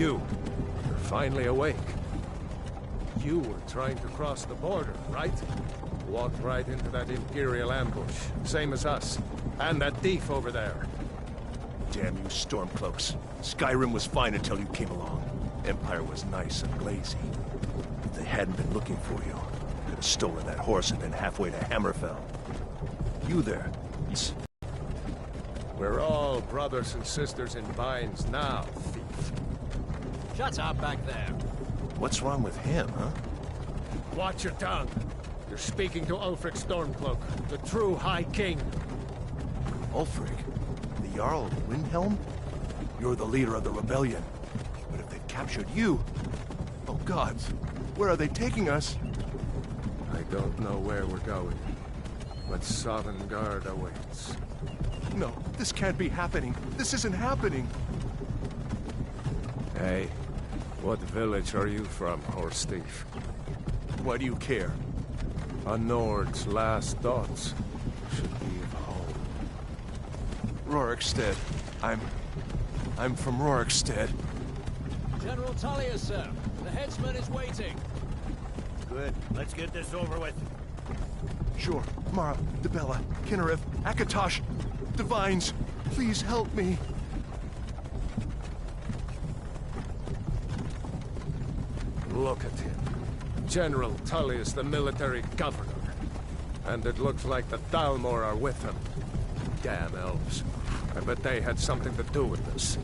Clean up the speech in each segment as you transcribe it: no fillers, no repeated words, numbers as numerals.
you're finally awake. You were trying to cross the border, right? Walked right into that Imperial ambush, same as us. And that thief over there. Damn you Stormcloaks. Skyrim was fine until you came along. Empire was nice and lazy. If they hadn't been looking for you, could have stolen that horse and been halfway to Hammerfell. You there? We're all brothers and sisters in binds now, thief. Shut up back there. What's wrong with him, huh? Watch your tongue. You're speaking to Ulfric Stormcloak, the true High King. Ulfric? The Jarl of Windhelm? You're the leader of the rebellion. But if they've captured you... Oh gods, where are they taking us? I don't know where we're going, but Sovngarde awaits. No, this can't be happening. This isn't happening. Hey, what village are you from, horse thief? Why do you care? A Nord's last thoughts should be of home. Rorikstead. I'm from Rorikstead. General Tullius, sir. The headsman is waiting. Good. Let's get this over with. Sure. Mara, Dibella, Kinnereth, Akatosh, Divines, please help me. Look at him. General Tullius, the military governor. And it looks like the Thalmor are with him. Damn elves. I bet they had something to do with this.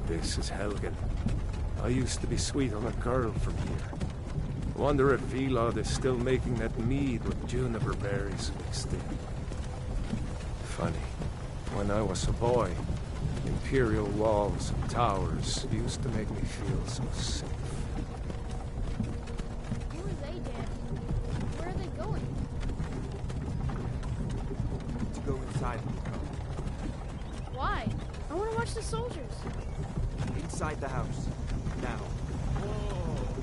This is Helgen. I used to be sweet on a girl from here. Wonder if Vilod is still making that mead with juniper berries mixed in. Funny. When I was a boy, Imperial walls and towers used to make me feel so safe. Who are they, Daddy? Where are they going? To go inside. Why? I want to watch the soldiers. Inside the house. Now.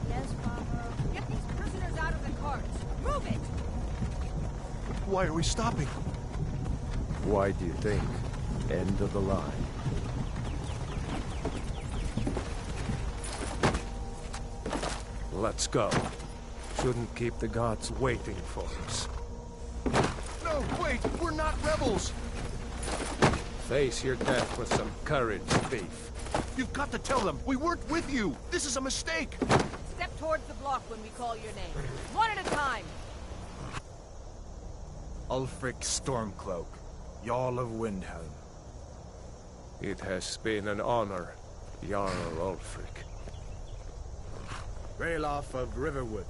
Yes, Papa. Get these prisoners out of the carts. Move it! Why are we stopping? Why do you think? End of the line. Let's go. Shouldn't keep the gods waiting for us. No, wait! We're not rebels! Face your death with some courage, thief. You've got to tell them! We weren't with you! This is a mistake! Step towards the block when we call your name. One at a time. Ulfric Stormcloak, Jarl of Windhelm. It has been an honor, Jarl Ulfric. Ralof of Riverwood.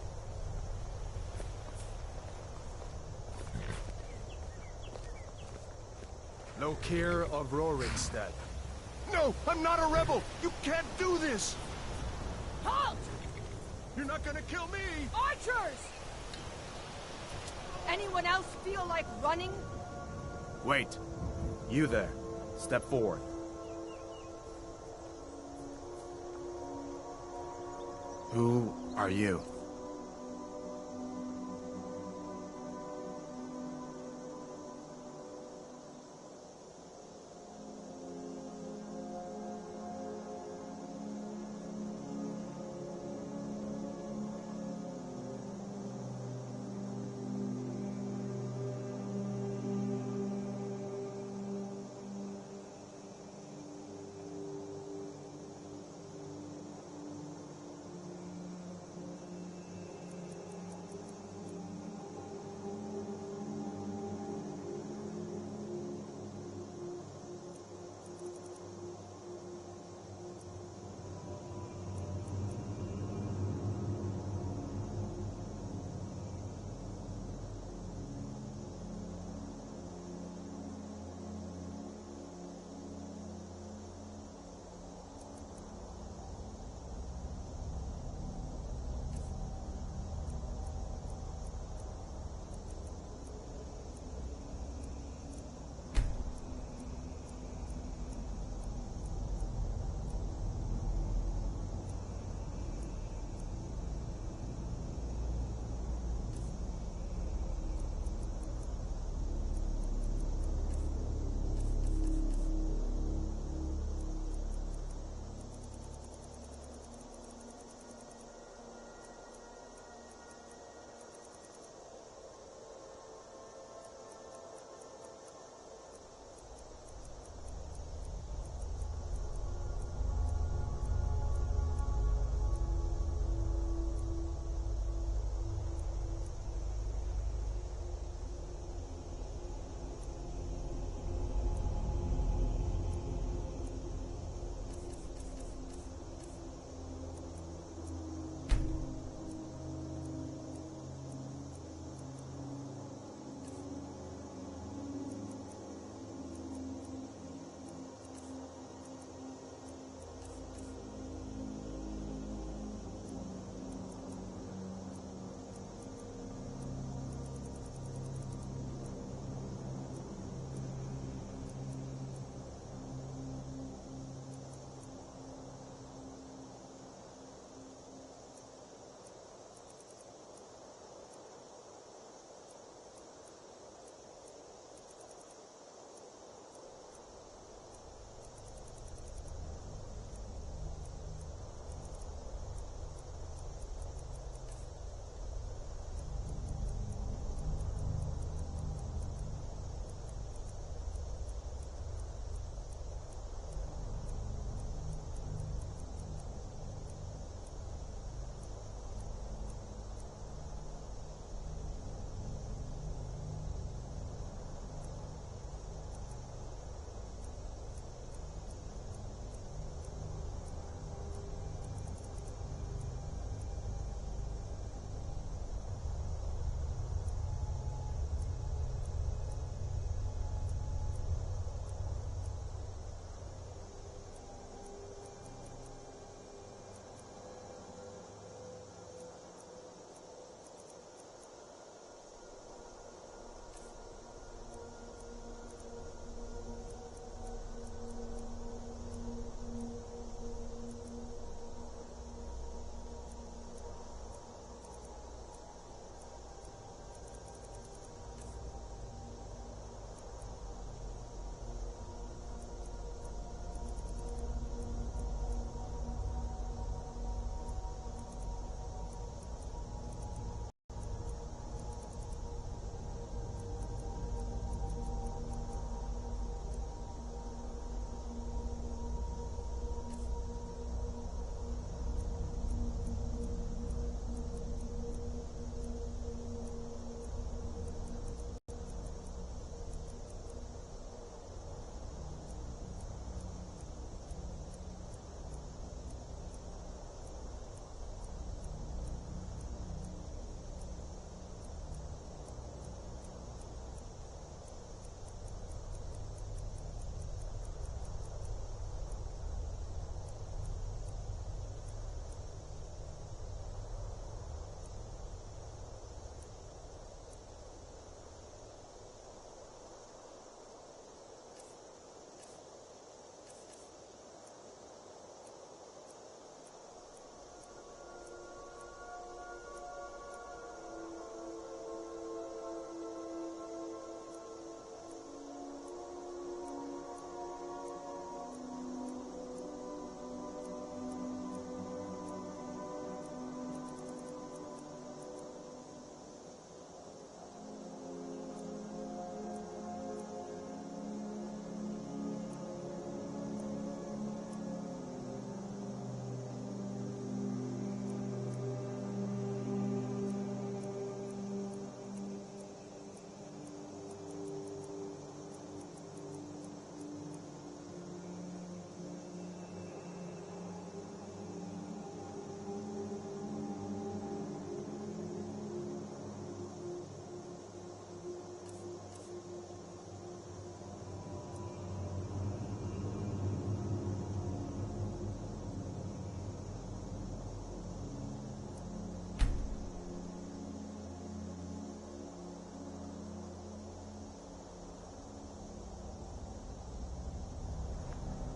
Lokir of Rorikstead. No! I'm not a rebel! You can't do this! Halt! You're not gonna kill me! Archers! Anyone else feel like running? Wait. You there. Step forward. Who are you?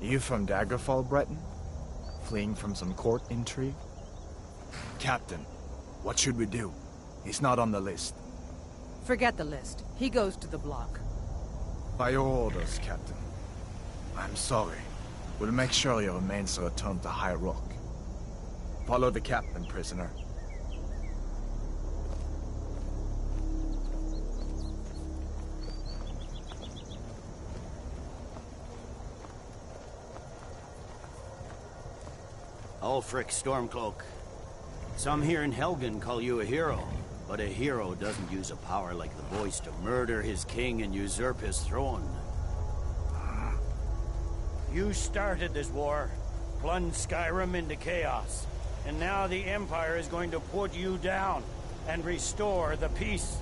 You from Daggerfall, Breton? Fleeing from some court intrigue? Captain, what should we do? He's not on the list. Forget the list. He goes to the block. By your orders, Captain. I'm sorry. We'll make sure your remains are returned to High Rock. Follow the captain, prisoner. Ulfric Stormcloak. Some here in Helgen call you a hero, but a hero doesn't use a power like the voice to murder his king and usurp his throne. You started this war, plunged Skyrim into chaos, and now the Empire is going to put you down and restore the peace.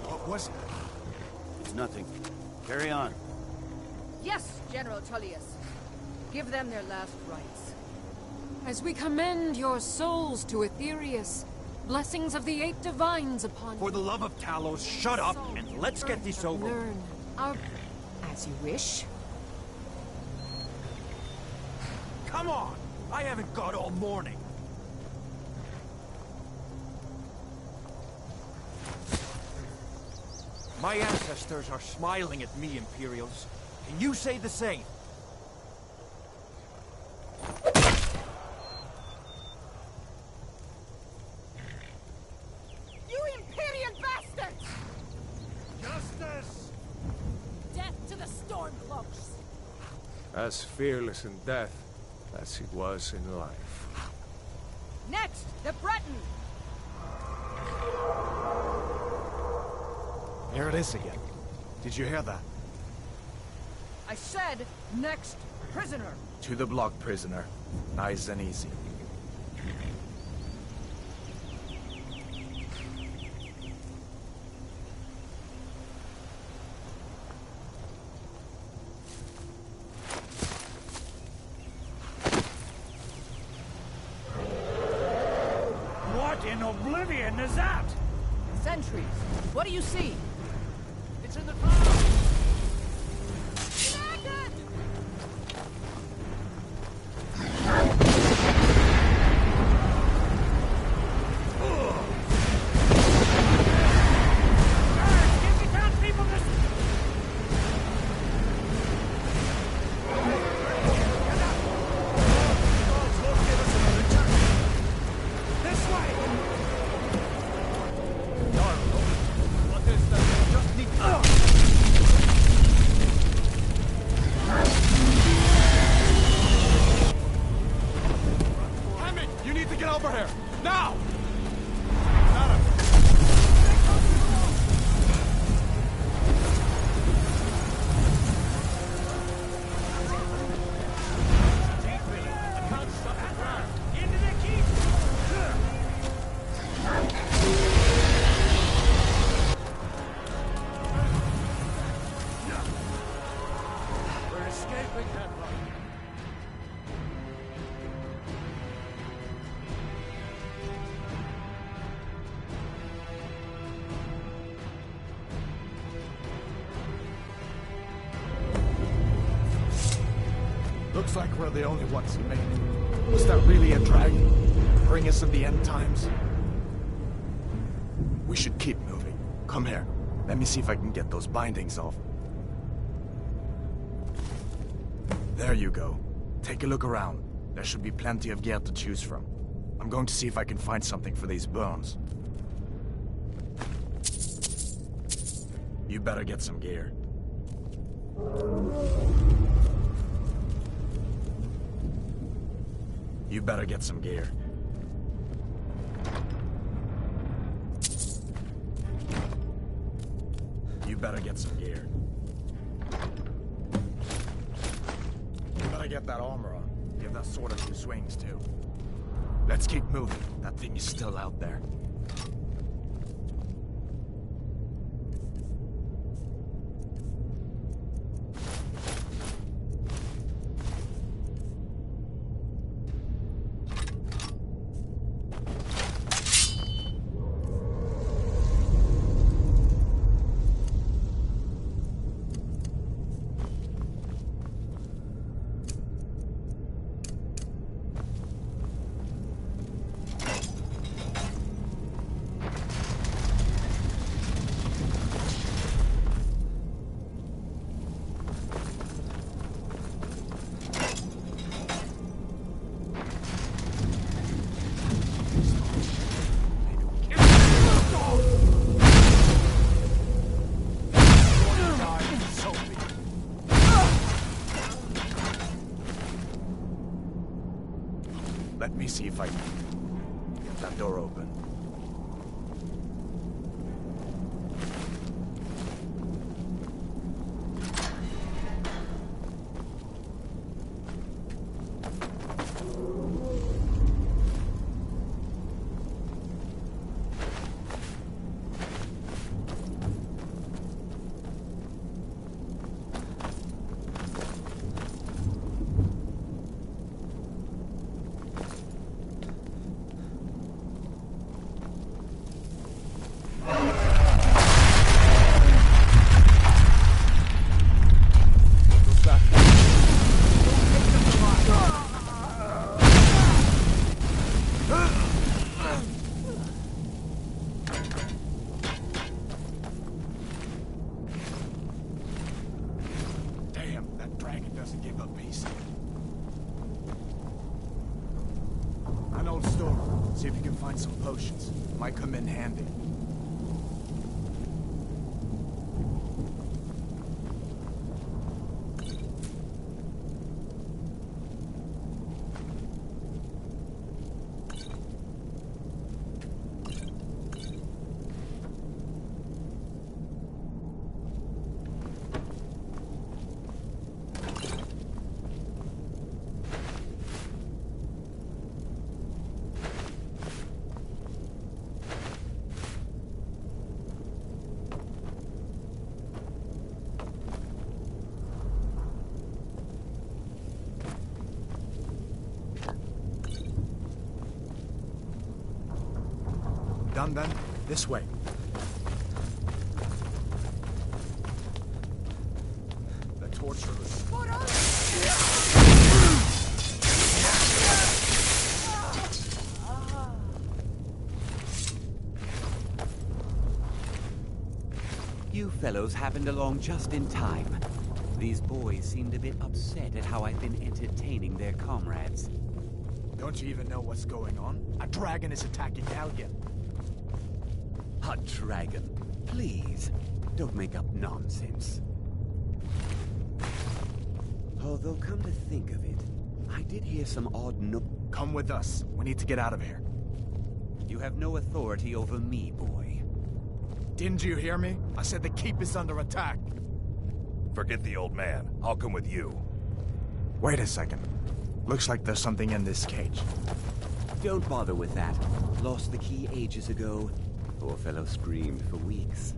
What was it? It's nothing. Carry on. Yes, General Tullius. Give them their last rites. As we commend your souls to Aetherius, blessings of the 8 divines upon For the love of Talos, shut up and let's get this over. Learn our... As you wish. Come on! I haven't got all morning. My ancestors are smiling at me, Imperials. Can you say the same? You Imperial bastards! Justice! Death to the Stormcloaks! As fearless in death as he was in life. Next, the Breton! There it is again. Did you hear that? I said, next prisoner! To the block, prisoner. Nice and easy. What in oblivion is that? Sentries, what do you see? It's in the clouds! Looks like we're the only ones who made it. Was that really a dragon? Bring us of the end times? We should keep moving. Come here. Let me see if I can get those bindings off. There you go. Take a look around. There should be plenty of gear to choose from. I'm going to see if I can find something for these burns. You better get some gear. You better get some gear. You better get some gear. You better get that armor on. Give that sword a few swings, too. Let's keep moving. That thing is still out there. me see if I can get that door open. An old store. See if you can find some potions. Might come in handy. Done then? This way. The torturers. You fellows happened along just in time. These boys seemed a bit upset at how I've been entertaining their comrades. Don't you even know what's going on? A dragon is attacking Helgen. A dragon? Please, don't make up nonsense. Although, come to think of it, I did hear some odd Come with us. We need to get out of here. You have no authority over me, boy. Didn't you hear me? I said the keep is under attack. Forget the old man. I'll come with you. Wait a second. Looks like there's something in this cage. Don't bother with that. Lost the key ages ago. Poor fellow screamed for weeks.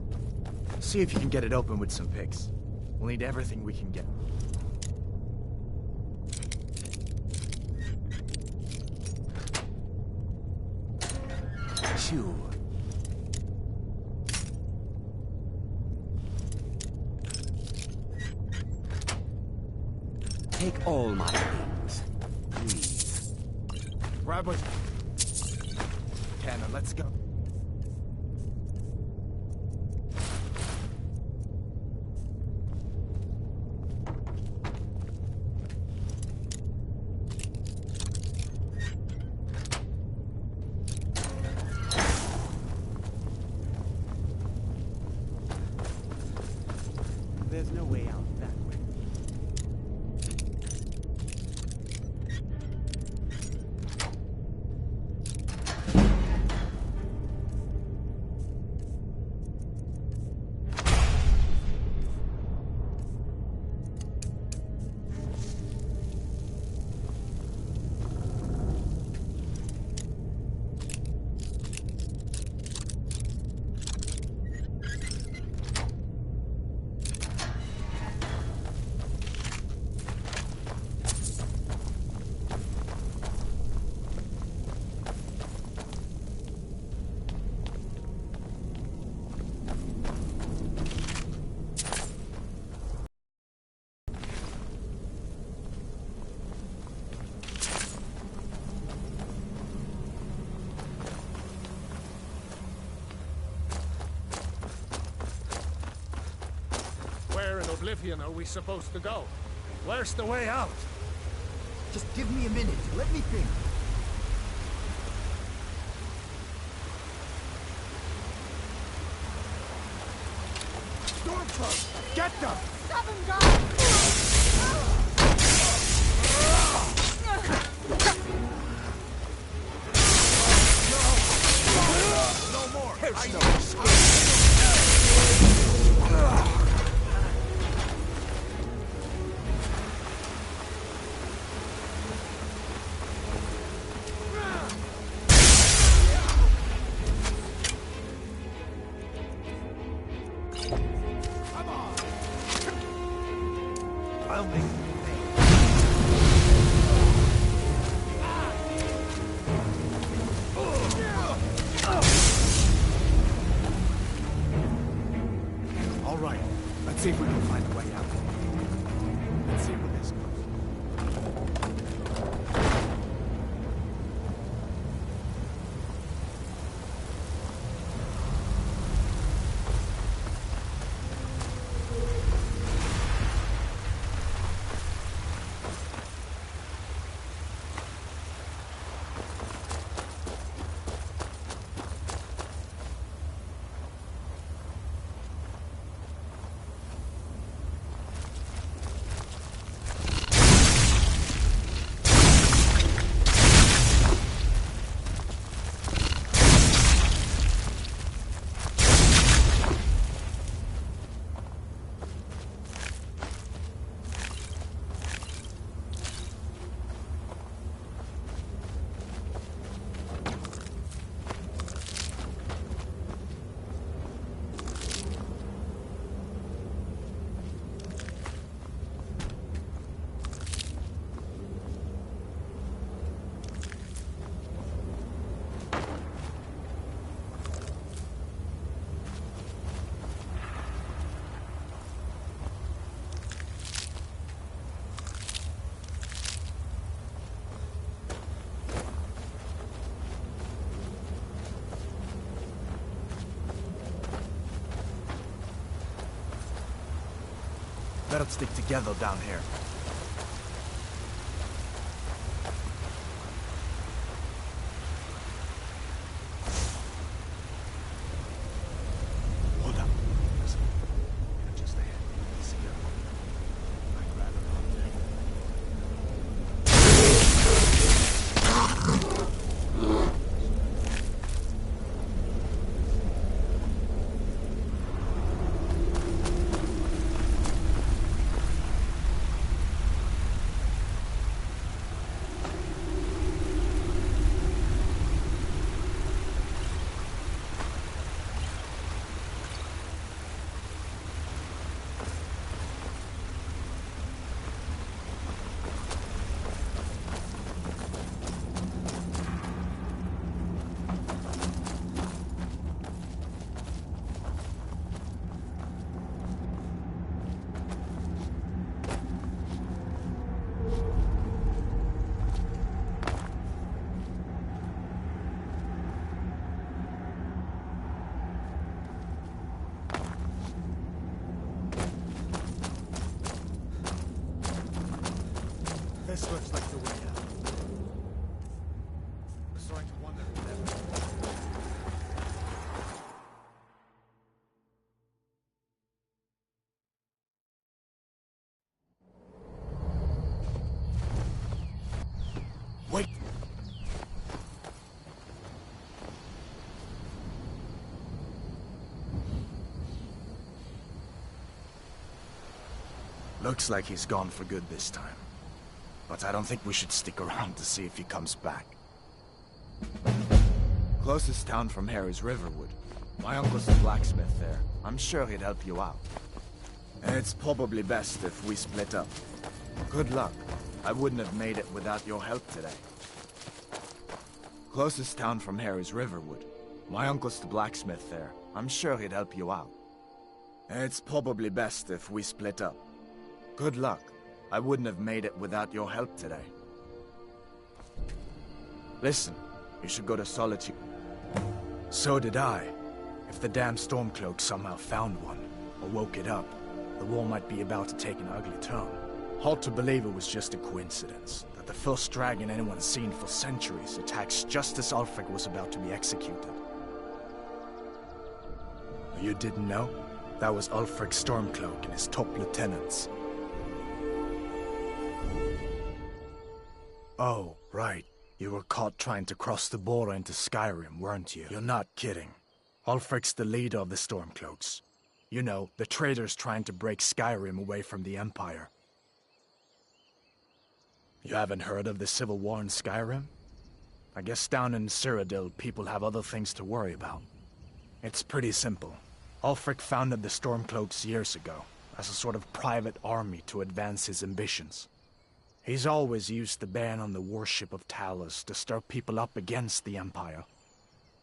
See if you can get it open with some picks. We'll need everything we can get. Sure. Take all my things, please. Grab it. Cannon, let's go. There's no way out that way. Where in Oblivion are we supposed to go? Where's the way out? Just give me a minute. Let me think. Stormcloak! Get them! Stop him, guys! There's no escape. I'll make All right, let's see if we can find a way out. Let's see where this goes. Better stick together down here. Hold up. Listen. You're just ahead. See ya. I'd rather not there. This looks like the way out. I'm starting to wonder if that... Wait! Looks like he's gone for good this time. But I don't think we should stick around to see if he comes back. Closest town from here is Riverwood. My uncle's a blacksmith there. I'm sure he'd help you out. And it's probably best if we split up. Good luck. I wouldn't have made it without your help today. Closest town from here is Riverwood. My uncle's the blacksmith there. I'm sure he'd help you out. And it's probably best if we split up. Good luck. I wouldn't have made it without your help today. Listen, you should go to Solitude. So did I. If the damn Stormcloak somehow found one, or woke it up, the war might be about to take an ugly turn. Hard to believe it was just a coincidence, that the first dragon anyone's seen for centuries attacks just as Ulfric was about to be executed. You didn't know? That was Ulfric Stormcloak and his top lieutenants. Oh, right. You were caught trying to cross the border into Skyrim, weren't you? You're not kidding. Ulfric's the leader of the Stormcloaks. You know, the traitors trying to break Skyrim away from the Empire. You haven't heard of the civil war in Skyrim? I guess down in Cyrodiil, people have other things to worry about. It's pretty simple. Ulfric founded the Stormcloaks years ago, as a sort of private army to advance his ambitions. He's always used the ban on the worship of Talos to stir people up against the Empire.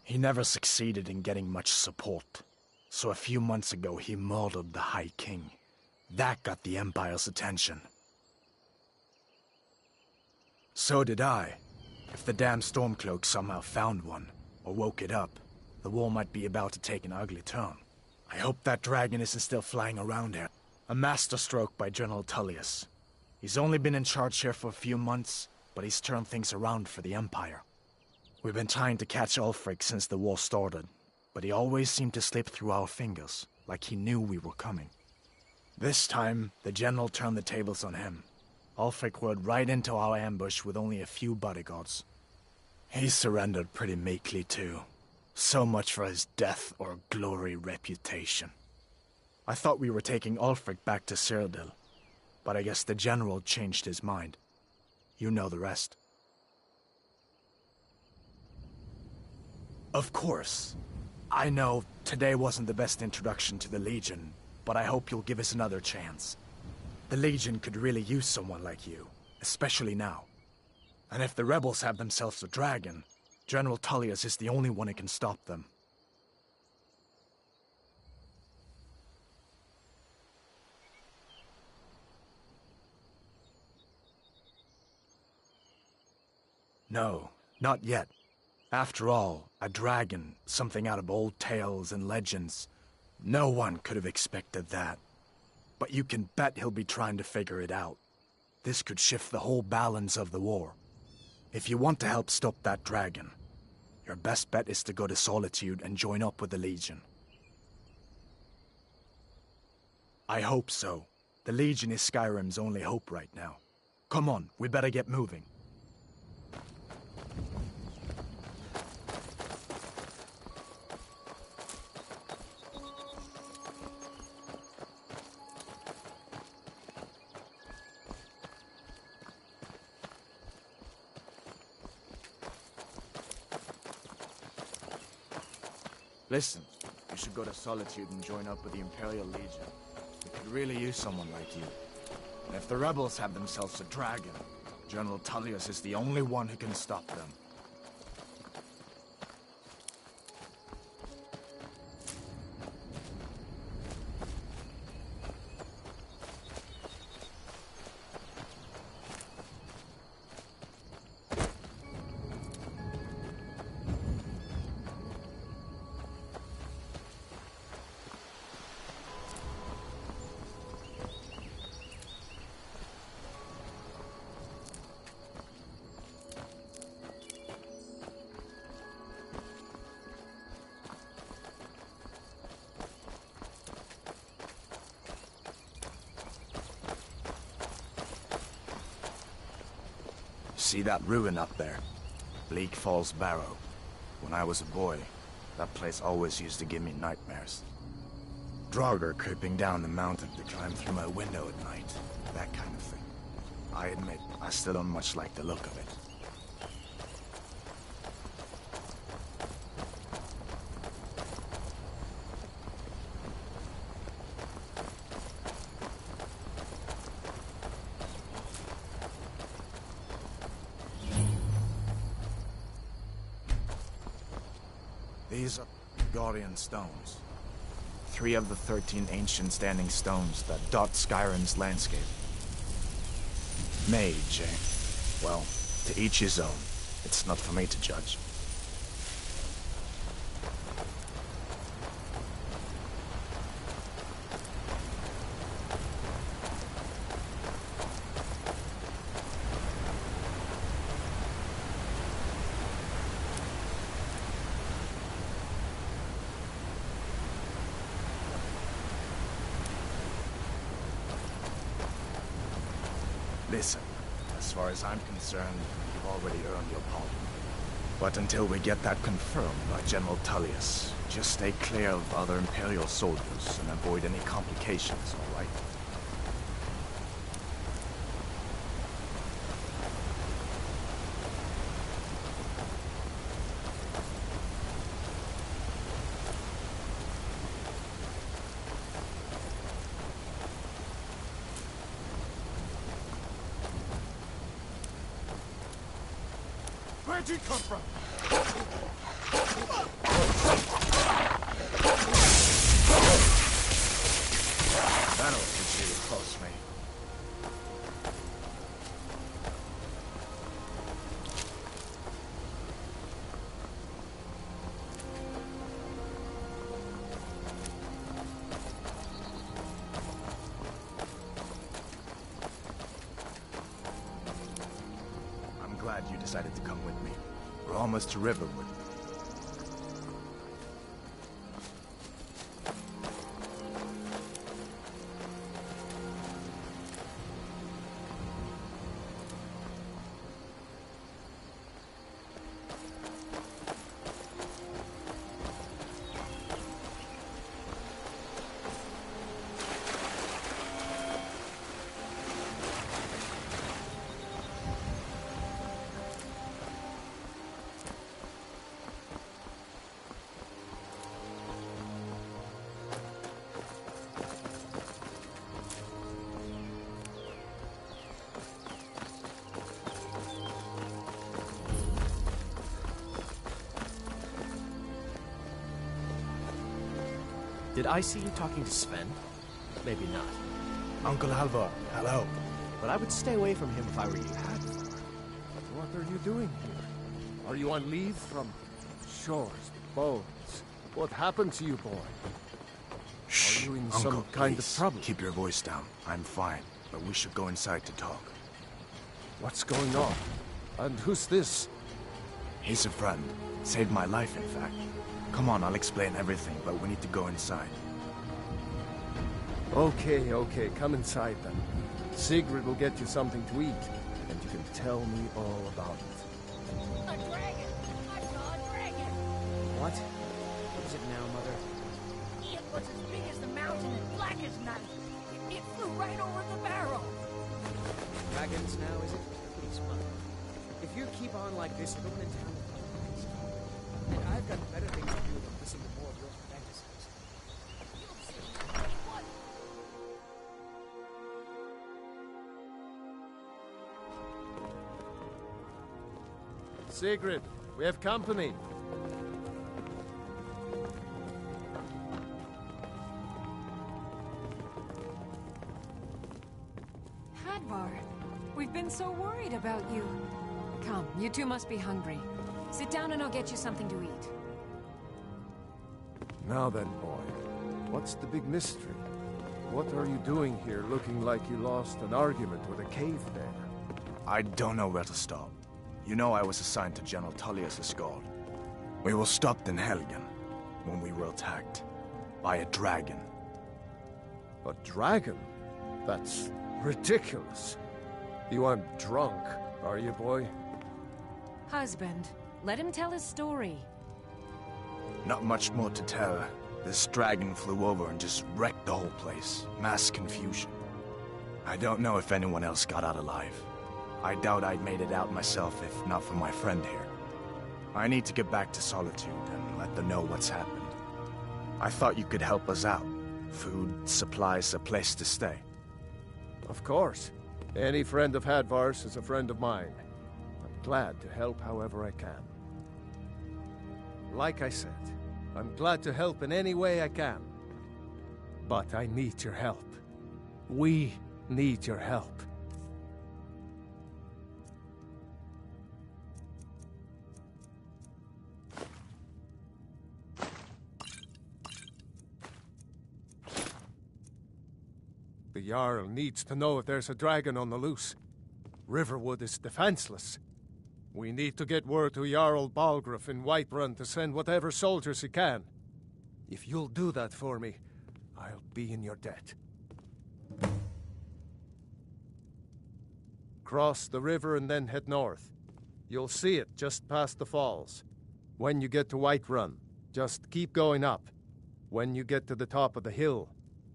He never succeeded in getting much support, so a few months ago he murdered the High King. That got the Empire's attention. So did I. If the damn Stormcloak somehow found one, or woke it up, the war might be about to take an ugly turn. I hope that dragon isn't still flying around here. A masterstroke by General Tullius. He's only been in charge here for a few months, but he's turned things around for the Empire. We've been trying to catch Ulfric since the war started, but he always seemed to slip through our fingers, like he knew we were coming. This time, the General turned the tables on him. Ulfric rode right into our ambush with only a few bodyguards. He surrendered pretty meekly too. So much for his death or glory reputation. I thought we were taking Ulfric back to Cyrodiil, but I guess the General changed his mind. You know the rest. Of course. I know today wasn't the best introduction to the Legion, but I hope you'll give us another chance. The Legion could really use someone like you, especially now. And if the rebels have themselves a dragon, General Tullius is the only one who can stop them. No, not yet. After all, a dragon, something out of old tales and legends. No one could have expected that. But you can bet he'll be trying to figure it out. This could shift the whole balance of the war. If you want to help stop that dragon, your best bet is to go to Solitude and join up with the Legion. I hope so. The Legion is Skyrim's only hope right now. Come on, we better get moving. Listen, you should go to Solitude and join up with the Imperial Legion. We could really use someone like you. And if the rebels have themselves a dragon, General Tullius is the only one who can stop them. See that ruin up there? Bleak Falls Barrow. When I was a boy, that place always used to give me nightmares. Draugr creeping down the mountain to climb through my window at night. That kind of thing. I admit, I still don't much like the look of it. These are Guardian stones. 3 of the 13 ancient standing stones that dot Skyrim's landscape. Mage, eh? Well, to each his own. It's not for me to judge. Listen, as far as I'm concerned, you've already earned your pardon. But until we get that confirmed by General Tullius, Just stay clear of other Imperial soldiers and avoid any complications, all right? Where'd you come from? That'll teach you to close me. I'm glad you decided to come with me. We're almost to Riverwood. Did I see you talking to Sven? Maybe not. Uncle Halvar, hello. But I would stay away from him if I were you. What are you doing here? Are you on leave from shores, bones? What happened to you, boy? Shh, Are you in Uncle, some kind of please, trouble? keep your voice down. I'm fine, but we should go inside to talk. What's going on? And who's this? He's a friend. Saved my life, in fact. Come on, I'll explain everything, but we need to go inside. Okay, come inside then. Sigrid will get you something to eat, and you can tell me all about it. A dragon! I saw a dragon! What? What is it now, Mother? It was as big as the mountain and black as night. It flew right over the barrel. Dragons now, is it? Please, Mother. If you keep on like this, you're going to town. And I've got better things to do than listen to more of your fantasies. You'll see. What? Sigrid, we have company. Hadvar, we've been so worried about you. Come, you two must be hungry. Sit down and I'll get you something to eat. Now then, boy, what's the big mystery? What are you doing here looking like you lost an argument with a cave bear? I don't know where to start. You know I was assigned to General Tullius' guard. We were stopped in Helgen when we were attacked by a dragon. A dragon? That's ridiculous. You aren't drunk, are you, boy? Husband, let him tell his story. Not much more to tell. This dragon flew over and just wrecked the whole place. Mass confusion. I don't know if anyone else got out alive. I doubt I'd made it out myself if not for my friend here. I need to get back to Solitude and let them know what's happened. I thought you could help us out. Food, supplies, a place to stay. Of course. Any friend of Hadvar's is a friend of mine. I'm glad to help however I can. Like I said, I'm glad to help in any way I can. But I need your help. We need your help. The Jarl needs to know if there's a dragon on the loose. Riverwood is defenseless. We need to get word to Jarl Balgruuf in Whiterun to send whatever soldiers he can. If you'll do that for me, I'll be in your debt. Cross the river and then head north. You'll see it just past the falls. When you get to Whiterun, Just keep going up. When you get to the top of the hill,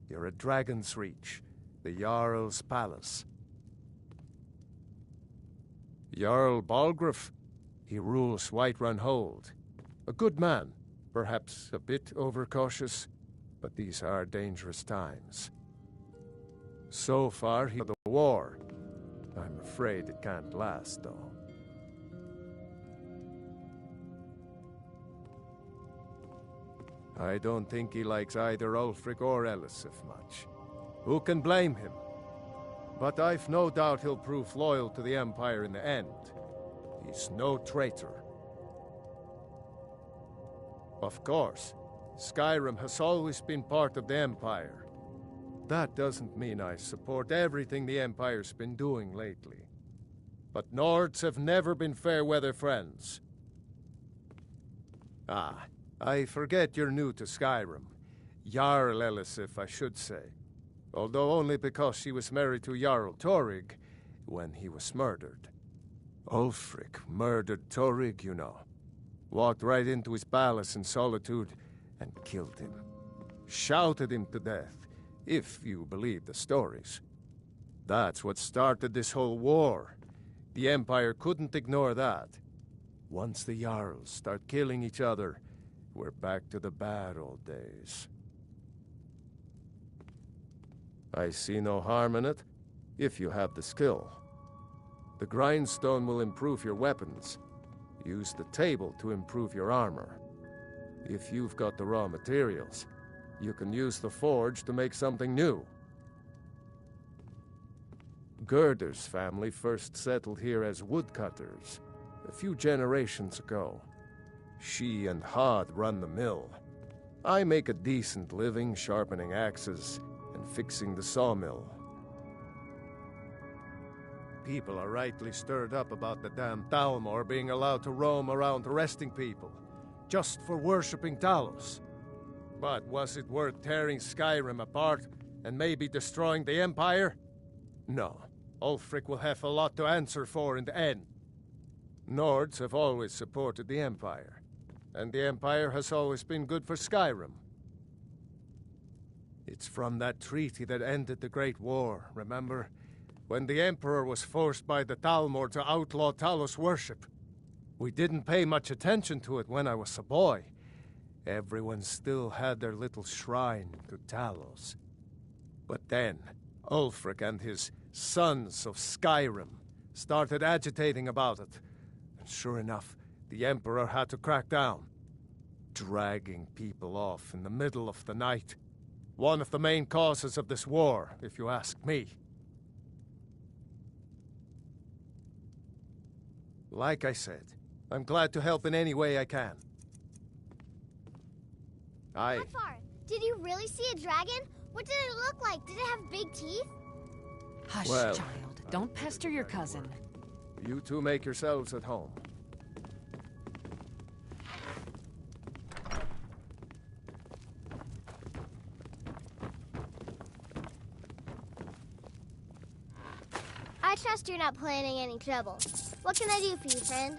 you're at Dragon's Reach, the Jarl's palace. Jarl Balgruuf, he rules Whiterun Hold. A good man, perhaps a bit overcautious, but these are dangerous times. So far, he's the war. I'm afraid it can't last, though. I don't think he likes either Ulfric or Elisif much. Who can blame him? But I've no doubt he'll prove loyal to the Empire in the end. He's no traitor. Of course, Skyrim has always been part of the Empire. That doesn't mean I support everything the Empire's been doing lately. But Nords have never been fair-weather friends. Ah, I forget you're new to Skyrim. Jarl Elisif, I should say. Although only because she was married to Jarl Torrig when he was murdered. Ulfric murdered Torrig, you know. Walked right into his palace in Solitude and killed him. Shouted him to death, if you believe the stories. That's what started this whole war. The Empire couldn't ignore that. Once the Jarls start killing each other, we're back to the bad old days. I see no harm in it, if you have the skill. The grindstone will improve your weapons. Use the table to improve your armor. If you've got the raw materials, you can use the forge to make something new. Gerder's family first settled here as woodcutters a few generations ago. She and Hod run the mill. I make a decent living sharpening axes and fixing the sawmill. People are rightly stirred up about the damn Thalmor being allowed to roam around arresting people, just for worshipping Talos. But was it worth tearing Skyrim apart and maybe destroying the Empire? No. Ulfric will have a lot to answer for in the end. Nords have always supported the Empire, and the Empire has always been good for Skyrim. It's from that treaty that ended the Great War, remember? When the Emperor was forced by the Thalmor to outlaw Talos worship. We didn't pay much attention to it when I was a boy. Everyone still had their little shrine to Talos. But then, Ulfric and his Sons of Skyrim started agitating about it. And sure enough, the Emperor had to crack down. Dragging people off in the middle of the night. One of the main causes of this war, if you ask me. Like I said, I'm glad to help in any way I can. Godfar, did you really see a dragon? What did it look like? Did it have big teeth? Hush, Well, child. Don't pester your cousin. You two make yourselves at home. I trust you're not planning any trouble. What can I do for you, friend?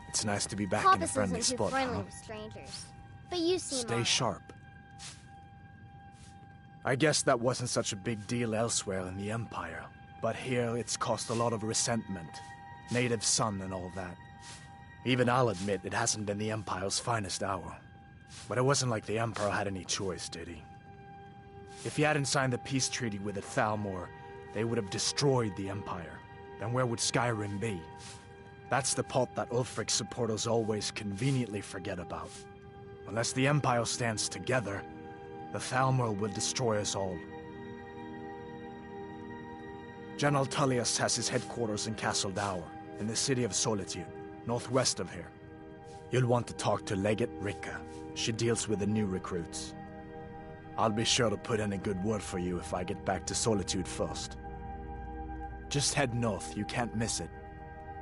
It's nice to be back in a Hoppus friendly isn't too spot, friendly huh? with strangers. But you seem Stay alright. sharp. I guess that wasn't such a big deal elsewhere in the Empire. But here, it's caused a lot of resentment. Native son and all that. Even I'll admit it hasn't been the Empire's finest hour. But it wasn't like the Emperor had any choice, did he? If he hadn't signed the peace treaty with the Thalmor, they would have destroyed the Empire. Then where would Skyrim be? That's the part that Ulfric's supporters always conveniently forget about. Unless the Empire stands together, the Thalmor will destroy us all. General Tullius has his headquarters in Castle Dower, in the city of Solitude, northwest of here. You'll want to talk to Legate Rika. She deals with the new recruits. I'll be sure to put in a good word for you if I get back to Solitude first. Just head north, you can't miss it.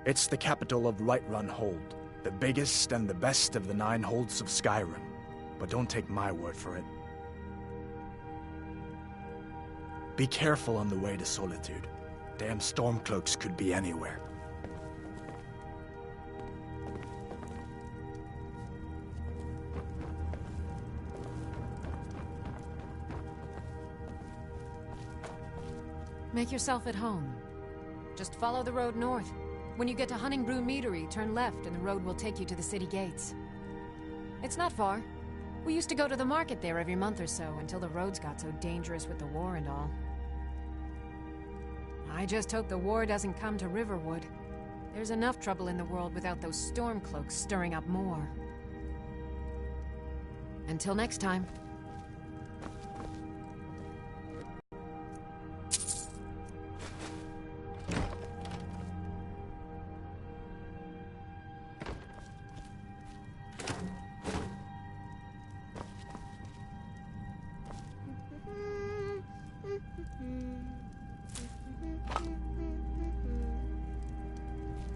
It's the capital of Whiterun Hold, the biggest and the best of the 9 holds of Skyrim. But don't take my word for it. Be careful on the way to Solitude. Damn Stormcloaks could be anywhere. Make yourself at home. Just follow the road north. When you get to Honningbrew Meadery, turn left and the road will take you to the city gates. It's not far. We used to go to the market there every month or so until the roads got so dangerous with the war and all. I just hope the war doesn't come to Riverwood. There's enough trouble in the world without those Stormcloaks stirring up more. Until next time.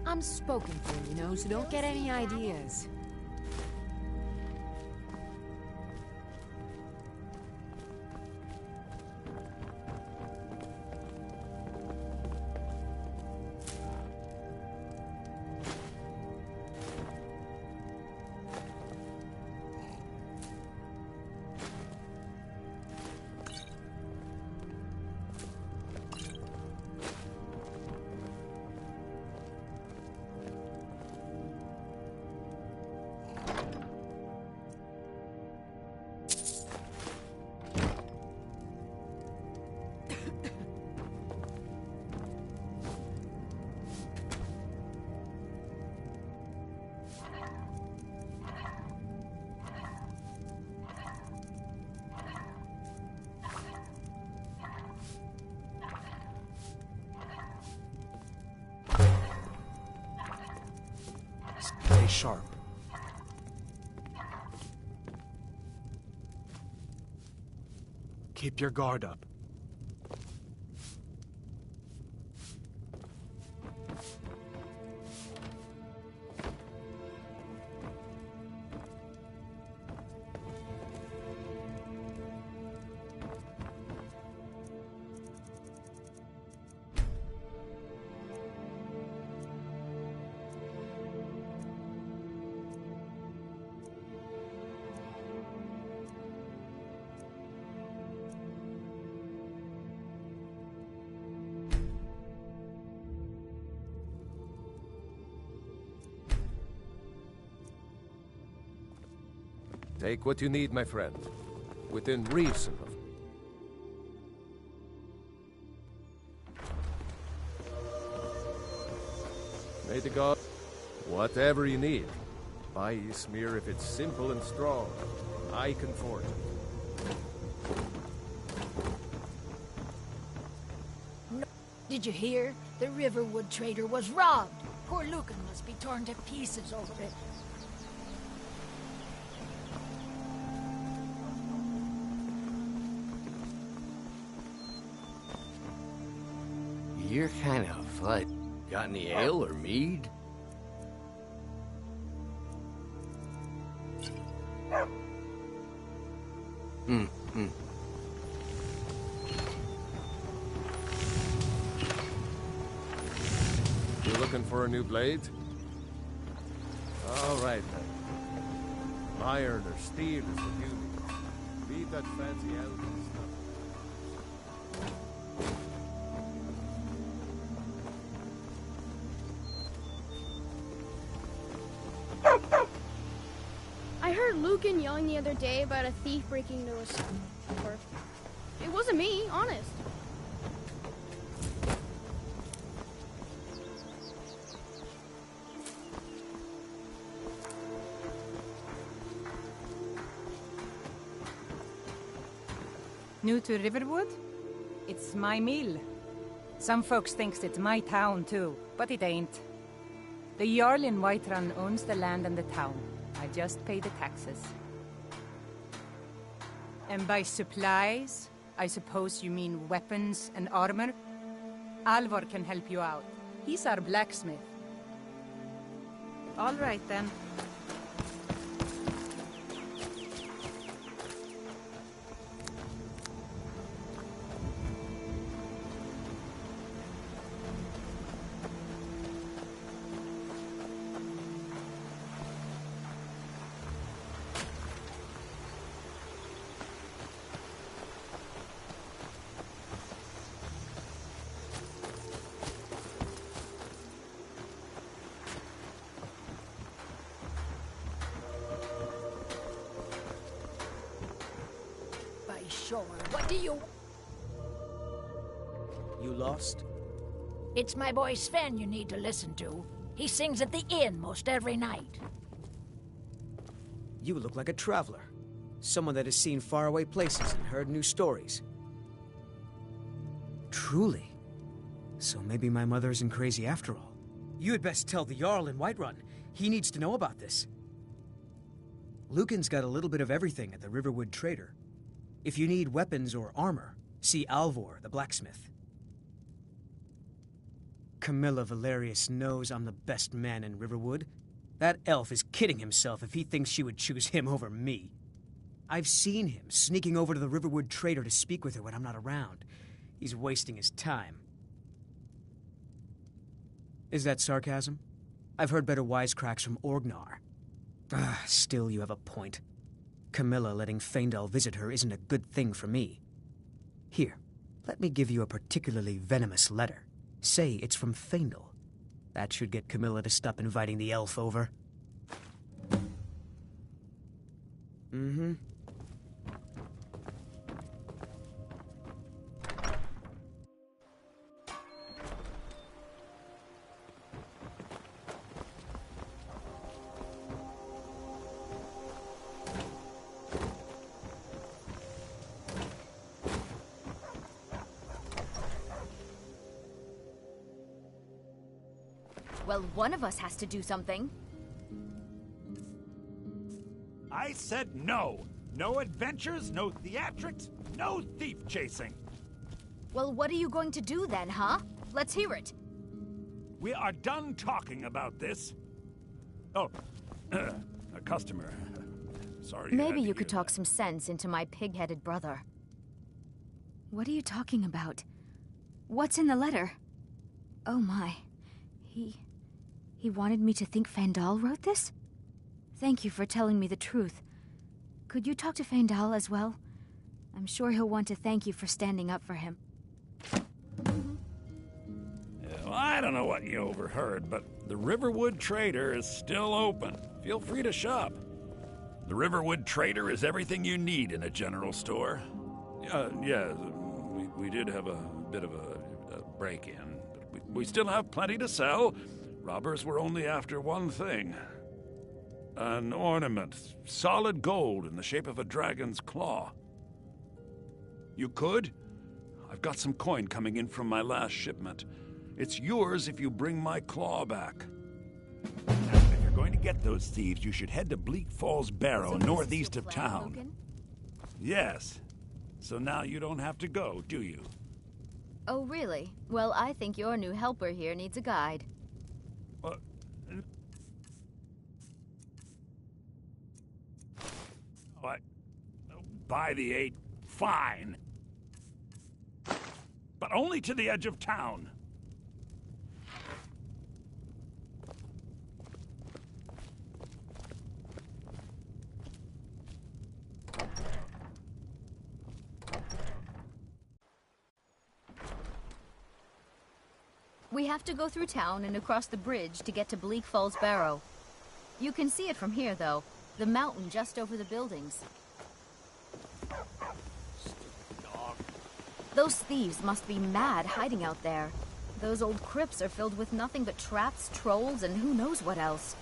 I'm spoken for, you know, so don't get any ideas. Stay sharp. Keep your guard up. Take what you need, my friend. Within reason of... May the god... Whatever you need. Buy Ysmir if it's simple and strong. I can forge it. No. Did you hear? The Riverwood trader was robbed. Poor Lucan must be torn to pieces over it. You're kind of, what, got any ale or mead? You looking for a new blade? All right, then. Iron or steel is what you need. Leave that fancy elven stuff. I heard Lucan yelling the other day about a thief breaking into his store. It wasn't me, honest. New to Riverwood? It's my mill. Some folks thinks it's my town too, but it ain't. The Jarl in Whiterun owns the land and the town. I just pay the taxes. And by supplies, I suppose you mean weapons and armor? Alvor can help you out. He's our blacksmith. All right then. Sure, what do you... You lost? It's my boy Sven you need to listen to. He sings at the inn most every night. You look like a traveler. Someone that has seen faraway places and heard new stories. Truly. So maybe my mother isn't crazy after all. You had best tell the Jarl in Whiterun. He needs to know about this. Lucan's got a little bit of everything at the Riverwood Trader. If you need weapons or armor, see Alvor, the blacksmith. Camilla Valerius knows I'm the best man in Riverwood. That elf is kidding himself if he thinks she would choose him over me. I've seen him sneaking over to the Riverwood Trader to speak with her when I'm not around. He's wasting his time. Is that sarcasm? I've heard better wisecracks from Orgnar. Still, you have a point. Camilla letting Feindal visit her isn't a good thing for me. Here, let me give you a particularly venomous letter. Say it's from Feindal. That should get Camilla to stop inviting the elf over. Mm-hmm. Well, one of us has to do something. I said no. No adventures, no theatrics, no thief chasing. Well, what are you going to do then, huh? Let's hear it. We are done talking about this. Oh, a customer. Sorry. Maybe you could talk some sense into my pig-headed brother. What are you talking about? What's in the letter? Oh my. He wanted me to think Feindal wrote this? Thank you for telling me the truth. Could you talk to Feindal as well? I'm sure he'll want to thank you for standing up for him. Well, I don't know what you overheard, but the Riverwood Trader is still open. Feel free to shop. The Riverwood Trader is everything you need in a general store. Yeah, we did have a bit of a break-in, but we still have plenty to sell. Robbers were only after one thing. An ornament, solid gold in the shape of a dragon's claw. You could? I've got some coin coming in from my last shipment. It's yours if you bring my claw back. Now, if you're going to get those thieves, you should head to Bleak Falls Barrow, northeast of town. Logan? Yes. So now you don't have to go, do you? Oh, really? Well, I think your new helper here needs a guide. By the 8, fine. But only to the edge of town. We have to go through town and across the bridge to get to Bleak Falls Barrow. You can see it from here, though. The mountain just over the buildings. Those thieves must be mad hiding out there. Those old crypts are filled with nothing but traps, trolls, and who knows what else.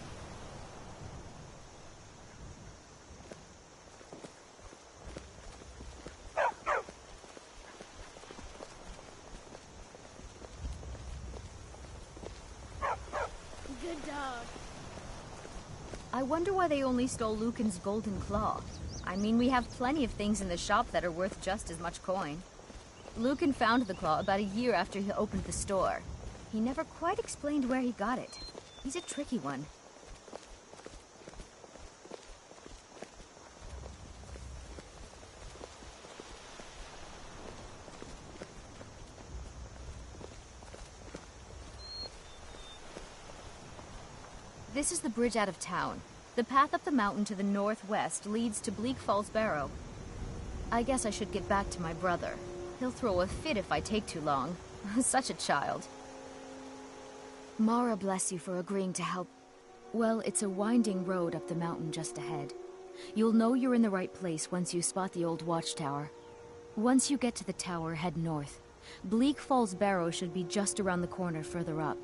Good dog. I wonder why they only stole Lucan's golden claw. I mean, we have plenty of things in the shop that are worth just as much coin. Lucan found the claw about a year after he opened the store. He never quite explained where he got it. He's a tricky one. This is the bridge out of town. The path up the mountain to the northwest leads to Bleak Falls Barrow. I guess I should get back to my brother. He'll throw a fit if I take too long. Such a child. Mara bless you for agreeing to help. Well, it's a winding road up the mountain just ahead. You'll know you're in the right place once you spot the old watchtower. Once you get to the tower, head north. Bleak Falls Barrow should be just around the corner further up.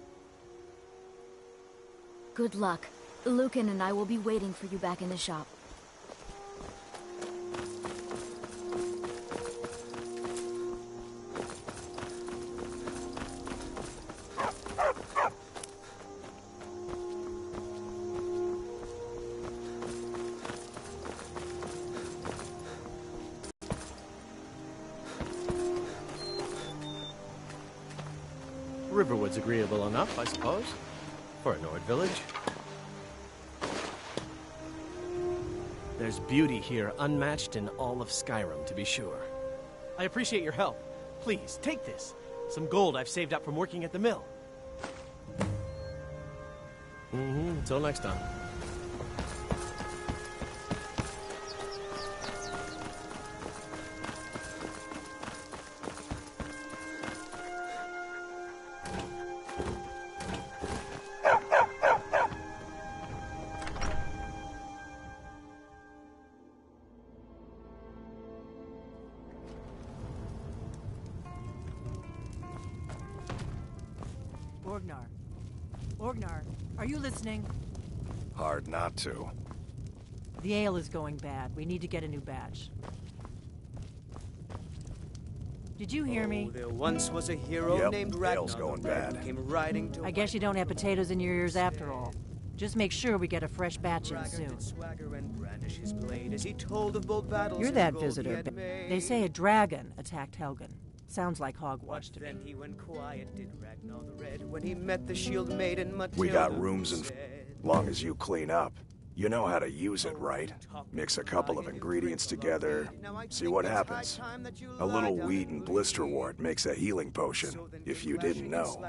Good luck. Lucan and I will be waiting for you back in the shop. Riverwood's agreeable enough, I suppose, for a Nord village. There's beauty here unmatched in all of Skyrim, to be sure. I appreciate your help. Please, take this. Some gold I've saved up from working at the mill. Until next time. Orgnar, are you listening? Hard not to. The ale is going bad. We need to get a new batch. Did you hear me? There once was a hero named Ragnar. Ale's going bad. Came riding to I guess you don't have potatoes in your ears after all. Just make sure we get a fresh batch in soon. You're that visitor. They say a dragon attacked Helgen. Sounds like hogwash to me. Then he went quiet, did Ragnar the Red, when he met the shield maiden Matilda. We got rooms and long as you clean up. You know how to use it, right? Mix a couple of ingredients together, see what happens. A little wheat and blisterwort makes a healing potion, if you didn't know.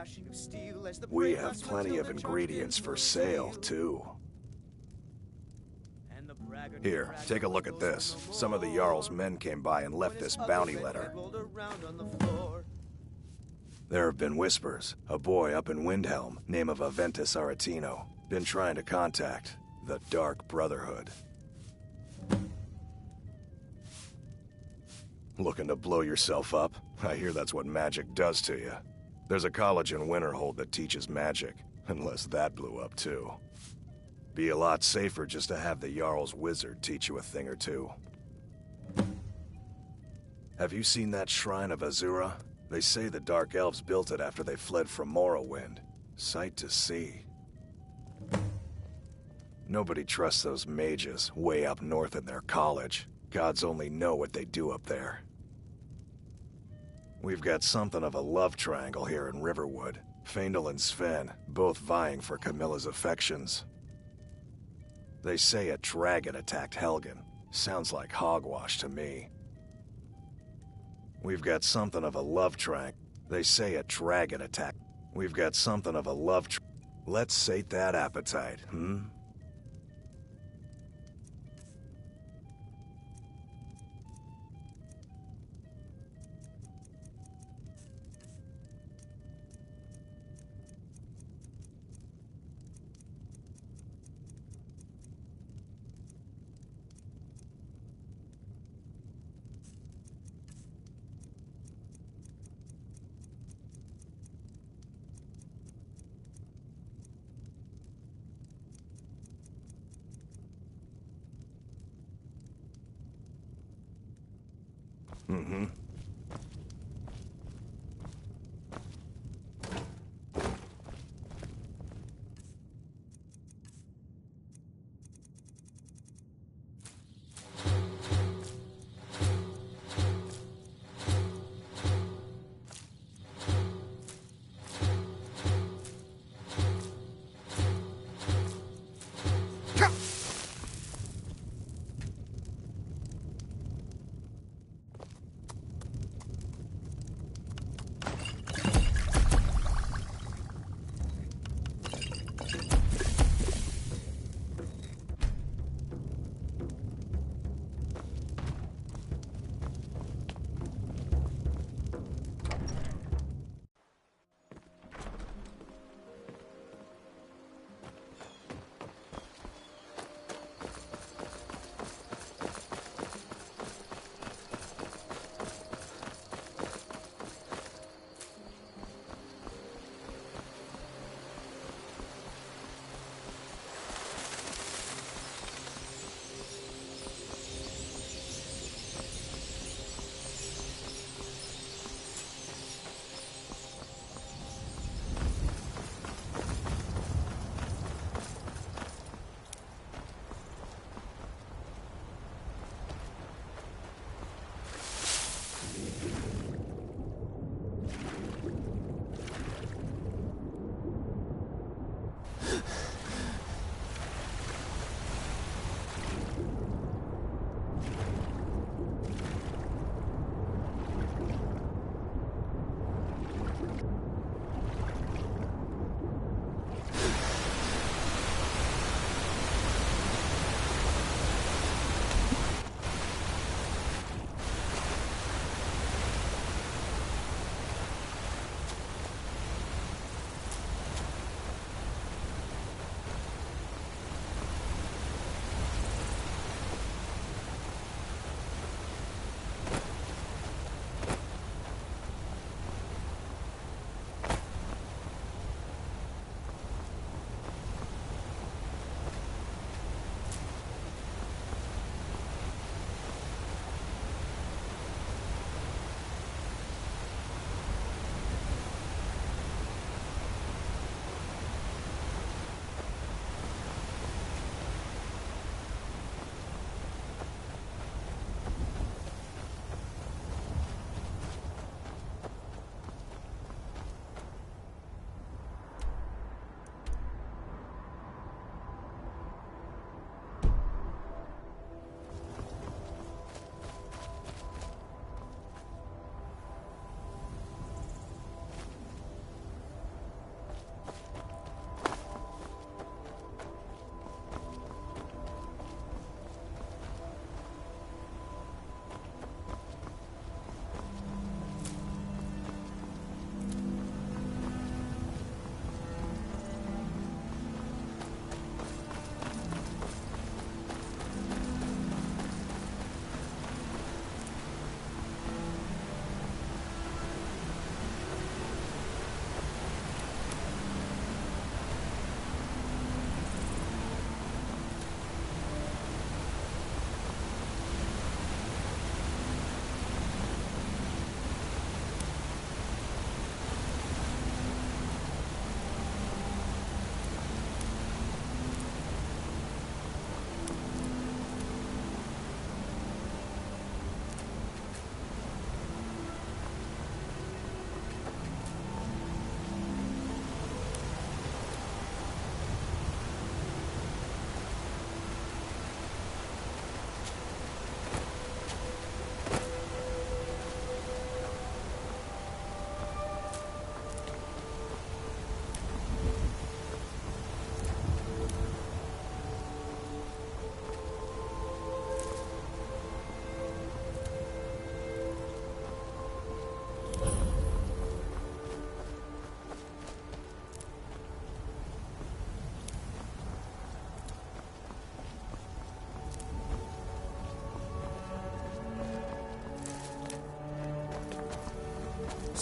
We have plenty of ingredients for sale, too. Here, take a look at this. Some of the Jarl's men came by and left this bounty letter. There have been whispers. A boy up in Windhelm, name of Aventus Aretino, been trying to contact the Dark Brotherhood. Looking to blow yourself up? I hear that's what magic does to you. There's a college in Winterhold that teaches magic, unless that blew up too. Be a lot safer just to have the Jarl's wizard teach you a thing or two. Have you seen that Shrine of Azura? They say the Dark Elves built it after they fled from Morrowind. Sight to see. Nobody trusts those mages way up north in their college. Gods only know what they do up there. We've got something of a love triangle here in Riverwood. Faendal and Sven, both vying for Camilla's affections. They say a dragon attacked Helgen. Sounds like hogwash to me. We've got something of a love triangle. They say a dragon attacked. We've got something of a love Let's sate that appetite,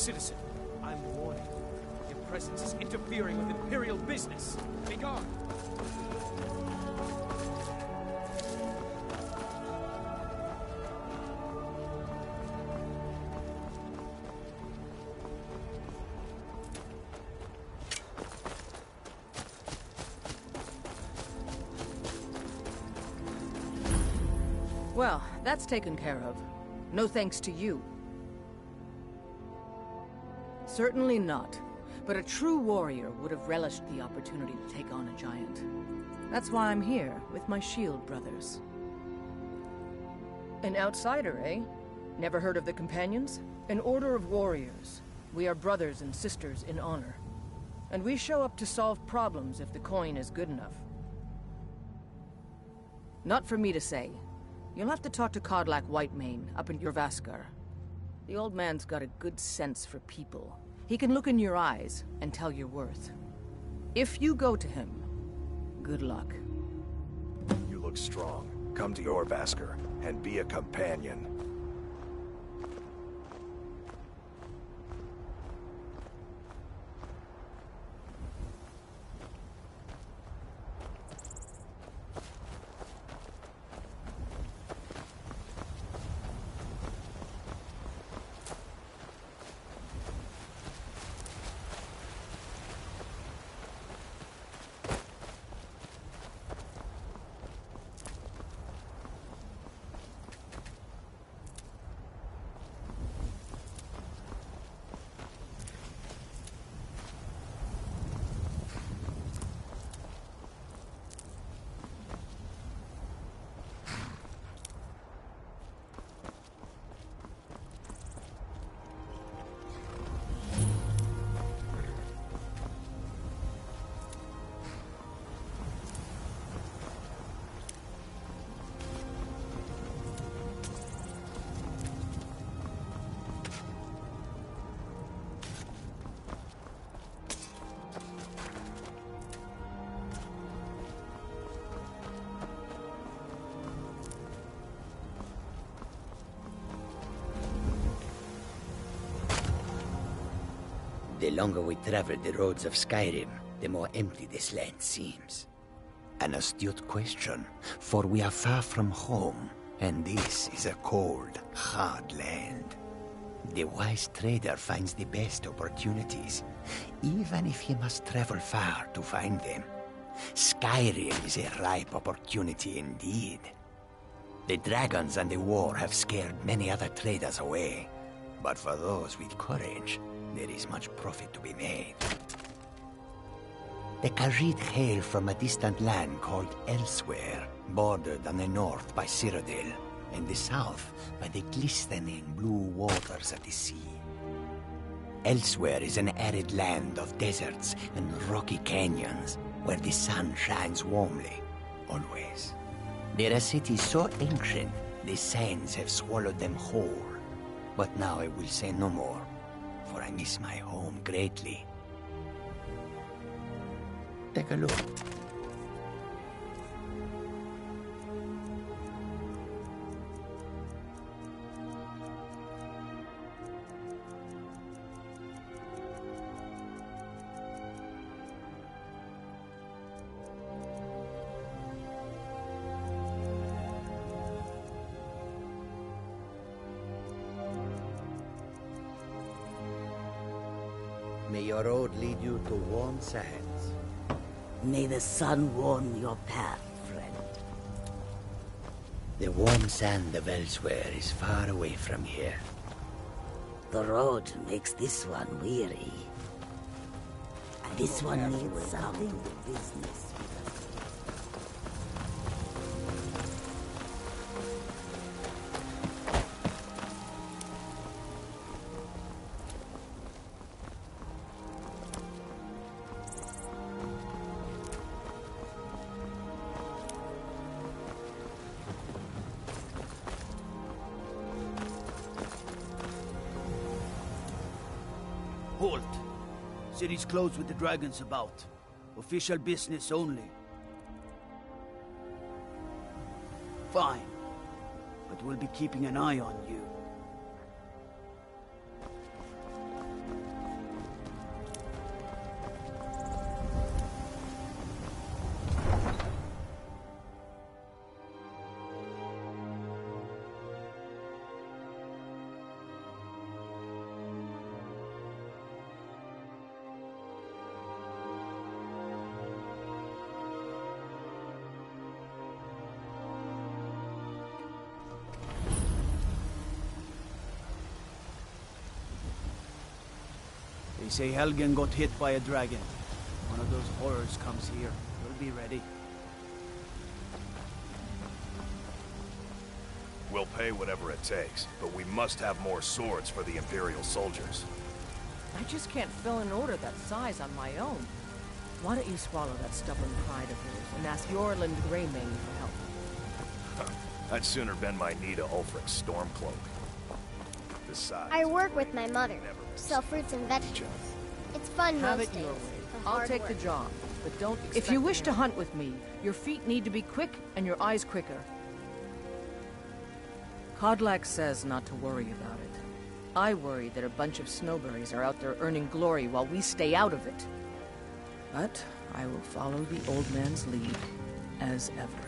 citizen. I'm warning. Your presence is interfering with Imperial business. Be gone. Well, that's taken care of. No thanks to you. Certainly not. But a true warrior would have relished the opportunity to take on a giant. That's why I'm here, with my shield brothers. An outsider, eh? Never heard of the Companions? An order of warriors. We are brothers and sisters in honor. And we show up to solve problems if the coin is good enough. Not for me to say. You'll have to talk to Codlac Whitemane up in Jorvaskar. The old man's got a good sense for people. He can look in your eyes and tell your worth. If you go to him, good luck. You look strong. Come to Jorvaskar and be a companion. The longer we travel the roads of Skyrim, the more empty this land seems. An astute question, for we are far from home, and this is a cold, hard land. The wise trader finds the best opportunities, even if he must travel far to find them. Skyrim is a ripe opportunity indeed. The dragons and the war have scared many other traders away, but for those with courage, there is much profit to be made. The Khajiit hail from a distant land called Elsewhere, bordered on the north by Cyrodiil, and the south by the glistening blue waters of the sea. Elsewhere is an arid land of deserts and rocky canyons, where the sun shines warmly, always. There are cities so ancient, the sands have swallowed them whole. But now I will say no more, for I miss my home greatly. Take a look. May your road lead you to warm sands. May the sun warm your path, friend. The warm sand of Elsewhere is far away from here. The road makes this one weary. This one needs something business. Halt! City's closed with the dragons about. Official business only. Fine. But we'll be keeping an eye on you. say Helgen got hit by a dragon. One of those horrors comes here. We'll be ready. We'll pay whatever it takes, but we must have more swords for the Imperial soldiers. I just can't fill an order that size on my own. Why don't you swallow that stubborn pride of yours and ask Yorland Greymane for help? I'd sooner bend my knee to Ulfric's Stormcloak. Besides, I work with my mother. Sell fruits and vegetables. It's fun Have most it days. your way. The I'll hard take the work. job, but don't If you wish to hunt with me, your feet need to be quick and your eyes quicker. Kodlak says not to worry about it. I worry that a bunch of snowberries are out there earning glory while we stay out of it. But I will follow the old man's lead, as ever.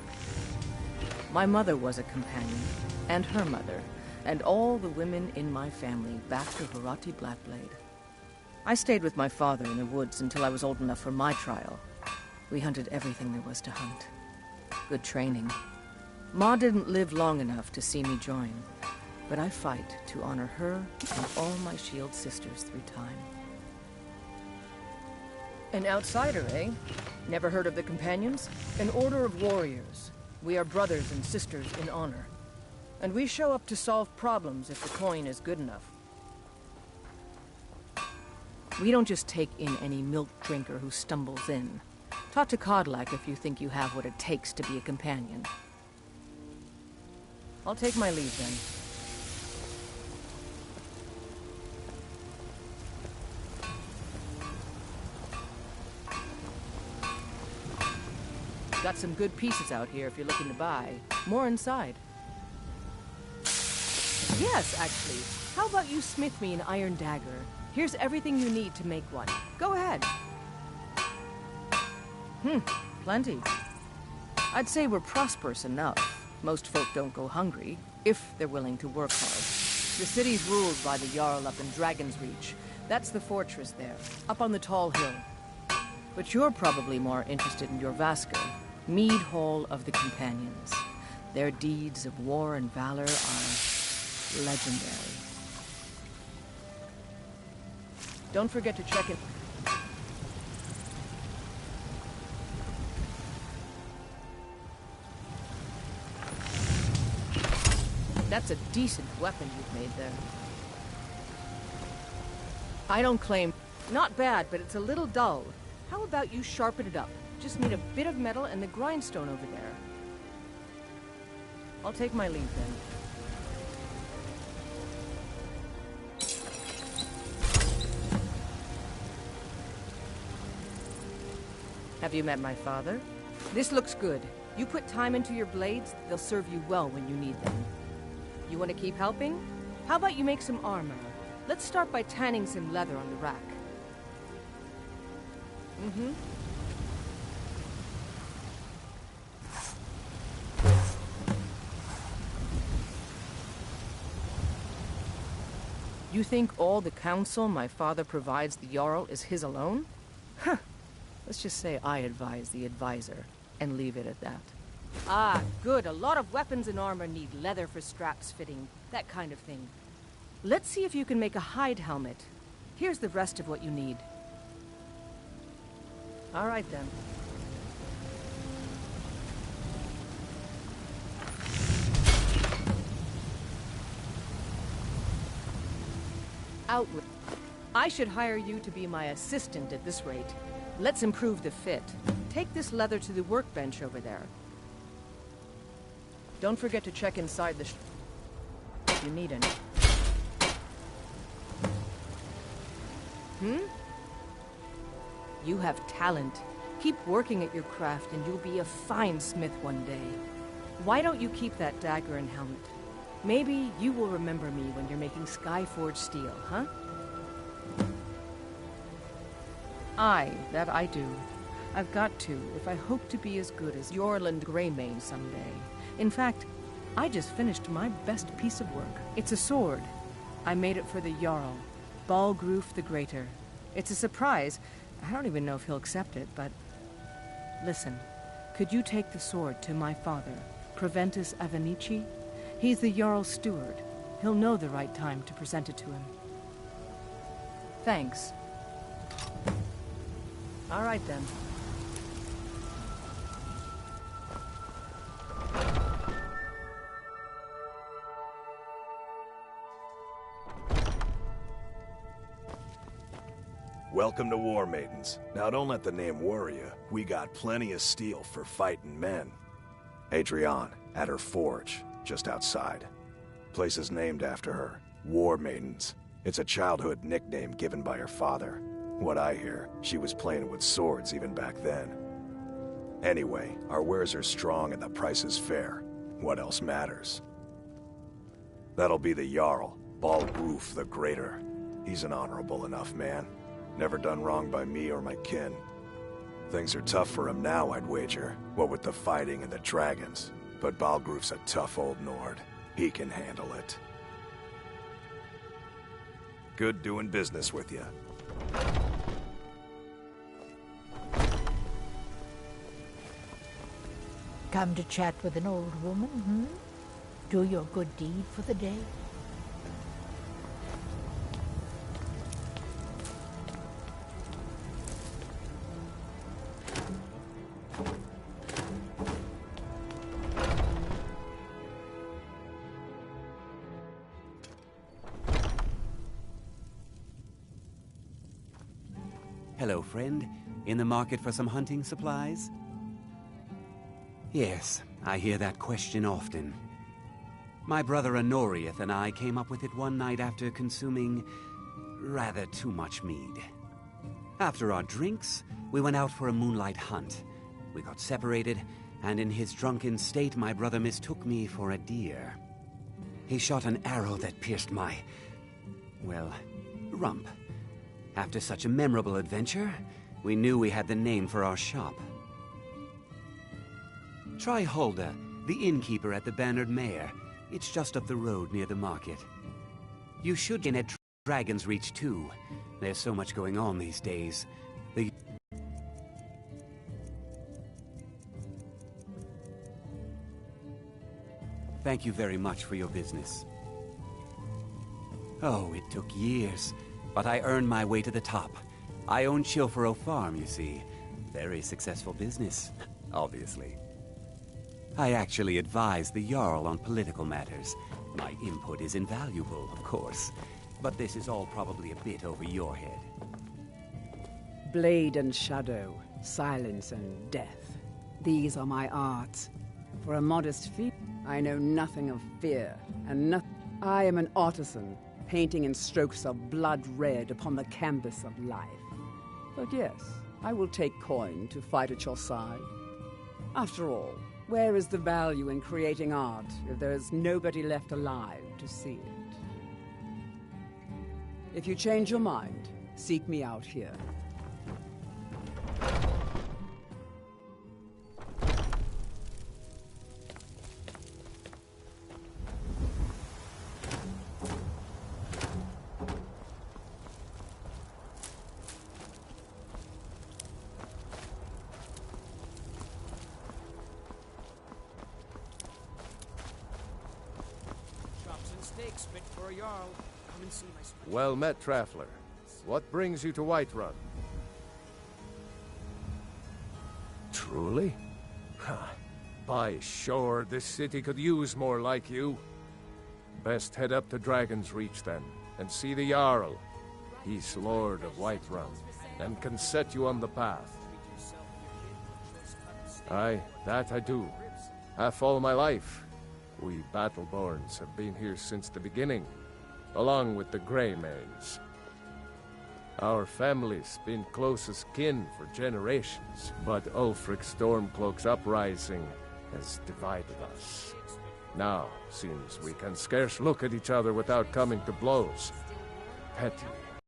My mother was a companion, and her mother, and all the women in my family back to Harati Blackblade. I stayed with my father in the woods until I was old enough for my trial. We hunted everything there was to hunt. Good training. Ma didn't live long enough to see me join, but I fight to honor her and all my shield sisters through time. An outsider, eh? Never heard of the Companions? An order of warriors. We are brothers and sisters in honor. And we show up to solve problems if the coin is good enough. We don't just take in any milk drinker who stumbles in. Talk to Kodlak if you think you have what it takes to be a companion. I'll take my leave then. Got some good pieces out here if you're looking to buy. More inside. Yes, actually. How about you smith me an iron dagger? Here's everything you need to make one. Go ahead. Plenty. I'd say we're prosperous enough. Most folk don't go hungry, if they're willing to work hard. The city's ruled by the Jarl up in Dragon's Reach. That's the fortress there, up on the tall hill. But you're probably more interested in Jorvaskr, Mead Hall of the Companions. Their deeds of war and valor are legendary. Don't forget to check in. That's a decent weapon you've made there. I don't claim... Not bad, but it's a little dull. How about you sharpen it up? Just need a bit of metal and the grindstone over there. I'll take my leave then. Have you met my father? This looks good. You put time into your blades, they'll serve you well when you need them. You want to keep helping? How about you make some armor? Let's start by tanning some leather on the rack. You think all the counsel my father provides the Jarl is his alone? Huh. Let's just say I advise the advisor, and leave it at that. Ah, good. A lot of weapons and armor need leather for straps fitting, that kind of thing. Let's see if you can make a hide helmet. Here's the rest of what you need. All right, then. Outward. I should hire you to be my assistant at this rate. Let's improve the fit. Take this leather to the workbench over there. Don't forget to check inside the if you need any. You have talent. Keep working at your craft and you'll be a fine smith one day. Why don't you keep that dagger and helmet? Maybe you will remember me when you're making Skyforged steel, huh? Aye, that I do. I've got to, if I hope to be as good as Yorland Greymane someday. In fact, I just finished my best piece of work. It's a sword. I made it for the Jarl, Balgruf the Greater. It's a surprise. I don't even know if he'll accept it, but... Listen, could you take the sword to my father, Proventus Avenici? He's the Jarl's steward. He'll know the right time to present it to him. Thanks. All right, then. Welcome to War Maidens. Now don't let the name worry you. We got plenty of steel for fighting men. Adrienne, at her forge, just outside. Place is named after her. War Maidens. It's a childhood nickname given by her father. What I hear, she was playing with swords even back then. Anyway, our wares are strong and the price is fair. What else matters? That'll be the Jarl, Balgruf the Greater. He's an honorable enough man. Never done wrong by me or my kin. Things are tough for him now, I'd wager. What with the fighting and the dragons. But Balgruf's a tough old Nord. He can handle it. Good doing business with you. Come to chat with an old woman, hmm? Do your good deed for the day? Hello, friend. In the market for some hunting supplies? Yes, I hear that question often. My brother Honorius and I came up with it one night after consuming rather too much mead. After our drinks, we went out for a moonlight hunt. We got separated, and in his drunken state, my brother mistook me for a deer. He shot an arrow that pierced my, well, rump. After such a memorable adventure, we knew we had the name for our shop. Try Hulda, the innkeeper at the Bannered Mare. It's just up the road near the market. You should get at Dragon's Reach too. There's so much going on these days. Thank you very much for your business. Oh, it took years. But I earned my way to the top. I own Chilfaro Farm, you see. Very successful business, obviously. I actually advise the Jarl on political matters. My input is invaluable, of course. But this is all probably a bit over your head. Blade and shadow, silence and death. These are my arts. For a modest fee, I know nothing of fear, and I am an artisan, painting in strokes of blood red upon the canvas of life. But yes, I will take coin to fight at your side. After all, where is the value in creating art if there is nobody left alive to see it? If you change your mind, seek me out here. Well met, Traveler. What brings you to Whiterun? Truly? By shore, this city could use more like you. Best head up to Dragon's Reach then, and see the Jarl. He's Lord of Whiterun, and can set you on the path. Aye, that I do. Half all my life. We Battleborns have been here since the beginning, along with the Greymanes. Our family's been close as kin for generations, but Ulfric Stormcloak's uprising has divided us. Now, seems we can scarce look at each other without coming to blows. Petty